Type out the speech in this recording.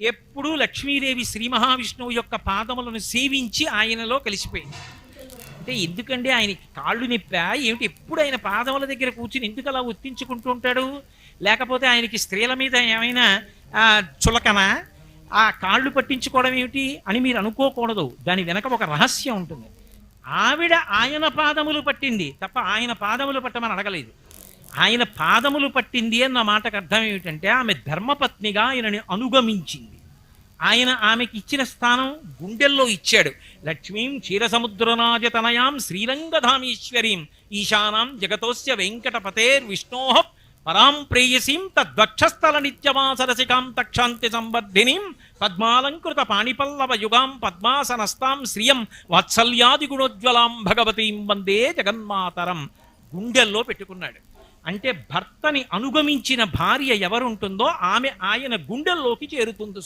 ఎప్పుడూ లక్ష్మీదేవి శ్రీ మహావిష్ణువు యొక్క పాదములను సేవించి ఆయనలో కలిసిపోయింది. అంటే ఎందుకండి ఆయన కాళ్ళు నొప్పా ఏమిటి? ఎప్పుడు ఆయన పాదముల దగ్గర కూర్చుని ఎందుకు అలా ఒత్తించుకుంటూ ఉంటాడు? లేకపోతే ఆయనకి స్త్రీల మీద ఏమైనా చులకనా? ఆ కాళ్ళు పట్టించుకోవడం ఏమిటి అని మీరు అనుకోకూడదు. దాని వెనక ఒక రహస్యం ఉంటుంది. ఆవిడ ఆయన పాదములు పట్టింది తప్ప ఆయన పాదములు పట్టమని అడగలేదు. ఆయన పాదములు పట్టింది అన్న మాటకు అర్థం ఏమిటంటే ఆమె ధర్మపత్నిగా ఆయనని అనుగమించింది. ఆయన ఆమెకి ఇచ్చిన స్థానం గుండెల్లో ఇచ్చాడు. లక్ష్మీం క్షీరసముద్రనాజతనయాం శ్రీరంగధామీశ్వరీం ఈశానాం జగతోస్య వెంకటపతేర్ విష్ణోః పరాం ప్రేయసీం తద్వక్షస్థల నిత్యమాసరసికాం తక్షాంతి సంవర్ధినీం పద్మాలంకృత పాణిపల్లవ యుగాం పద్మాసనస్తాం శ్రియం వాత్సల్యాది గుణోజ్వలాం భగవతీం వందే జగన్మాతరం గుండెల్లో పెట్టుకున్నాడు. అంటే భర్తని అనుగమించిన భార్య ఎవరుంటుందో ఆమె ఆయన గుండెల్లోకి చేరుతుంది.